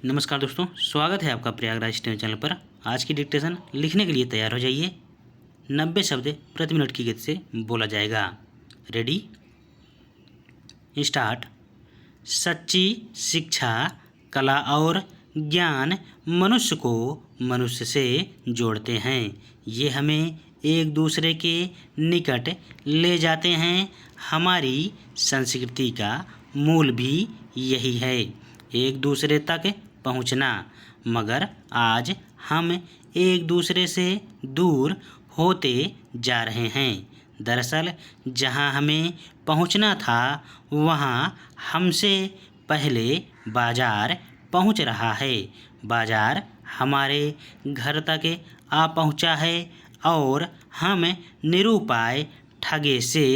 नमस्कार दोस्तों, स्वागत है आपका प्रयागराज स्टेम चैनल पर। आज की डिक्टेशन लिखने के लिए तैयार हो जाइए। 90 शब्द प्रति मिनट की गति से बोला जाएगा। Ready, start. सच्ची शिक्षा, कला और ज्ञान मनुष्य को मनुष्य से जोड़ते हैं। ये हमें एक दूसरे के निकट ले जाते हैं। हमारी संस्कृति का मूल भी यही है, एक दूसरे तक पहुंचना। मगर आज हम एक दूसरे से दूर होते जा रहे हैं। दरअसल जहां हमें पहुंचना था वहां हमसे पहले बाजार पहुंच रहा है। बाजार हमारे घर तक आ पहुंचा है और हम निरुपाय ठगे से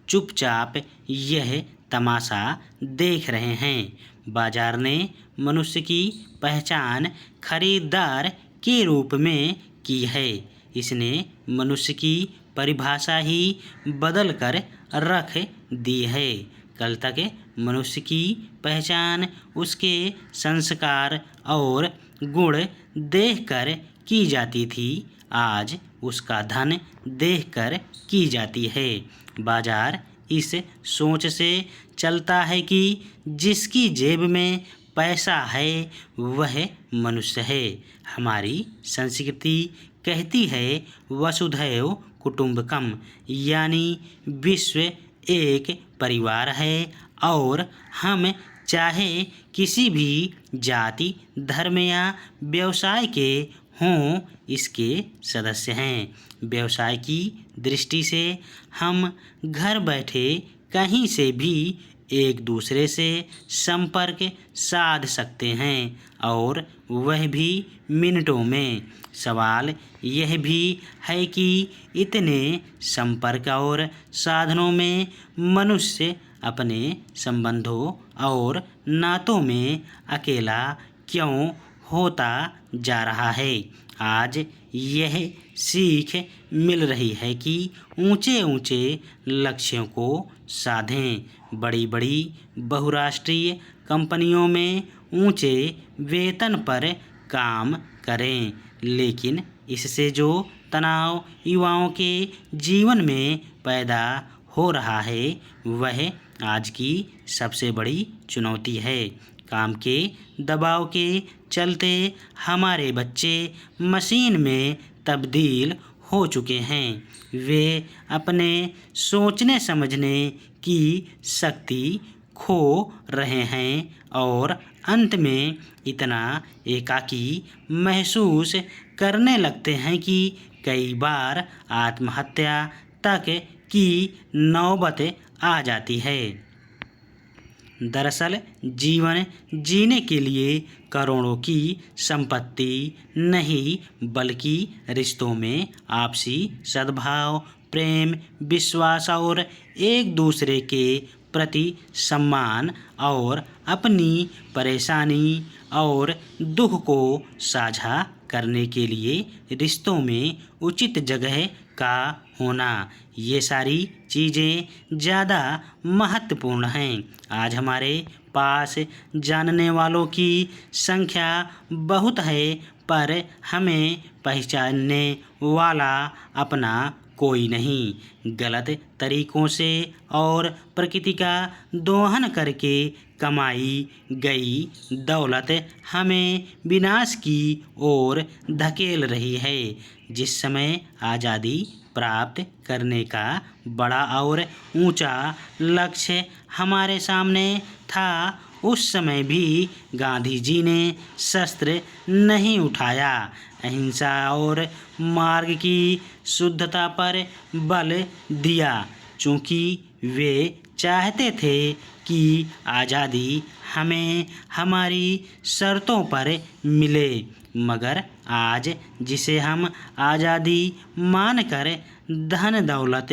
चुपचाप यह तमाशा देख रहे हैं। बाजार ने मनुष्य की पहचान खरीदार के रूप में की है। इसने मनुष्य की परिभाषा ही बदल कर रख दी है। कल तक मनुष्य की पहचान उसके संस्कार और गुण देखकर की जाती थी, आज उसका धन देखकर की जाती है। बाजार इस सोच से चलता है कि जिसकी जेब में पैसा है वह मनुष्य है। हमारी संस्कृति कहती है वसुधैव कुटुम्बकम, यानी विश्व एक परिवार है और हम चाहे किसी भी जाति, धर्म या व्यवसाय के हों, इसके सदस्य हैं। व्यवसाय की दृष्टि से हम घर बैठे कहीं से भी एक दूसरे से संपर्क साध सकते हैं और वह भी मिनटों में। सवाल यह भी है कि इतने संपर्क और साधनों में मनुष्य अपने संबंधों और नातों में अकेला क्यों होता जा रहा है। आज यह सीख मिल रही है कि ऊंचे ऊंचे लक्ष्यों को साधें। बड़ी बड़ी बहुराष्ट्रीय कंपनियों में ऊंचे वेतन पर काम करें, लेकिन इससे जो तनाव युवाओं के जीवन में पैदा हो रहा है वह आज की सबसे बड़ी चुनौती है। काम के दबाव के चलते हमारे बच्चे मशीन में तब्दील हो चुके हैं। वे अपने सोचने समझने की शक्ति खो रहे हैं और अंत में इतना एकाकी महसूस करने लगते हैं कि कई बार आत्महत्या तक की नौबत आ जाती है। दरअसल जीवन जीने के लिए करोड़ों की संपत्ति नहीं, बल्कि रिश्तों में आपसी सद्भाव, प्रेम, विश्वास और एक दूसरे के प्रति सम्मान और अपनी परेशानी और दुख को साझा करने के लिए रिश्तों में उचित जगह का होना, ये सारी चीज़ें ज़्यादा महत्वपूर्ण हैं। आज हमारे पास जानने वालों की संख्या बहुत है, पर हमें पहचानने वाला अपना कोई नहीं। गलत तरीकों से और प्रकृति का दोहन करके कमाई गई दौलत हमें विनाश की ओर धकेल रही है। जिस समय आज़ादी प्राप्त करने का बड़ा और ऊंचा लक्ष्य हमारे सामने था, उस समय भी गांधी जी ने शस्त्र नहीं उठाया। अहिंसा और मार्ग की शुद्धता पर बल दिया, चूँकि वे चाहते थे कि आज़ादी हमें हमारी शर्तों पर मिले। मगर आज जिसे हम आज़ादी मानकर धन दौलत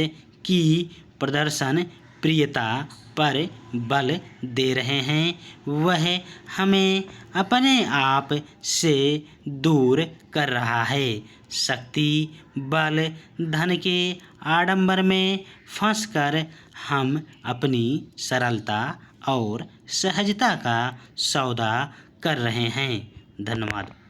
की प्रदर्शन प्रियता पर बल दे रहे हैं, वह हमें अपने आप से दूर कर रहा है। शक्ति, बल, धन के आडंबर में फंसकर हम अपनी सरलता और सहजता का सौदा कर रहे हैं। धन्यवाद।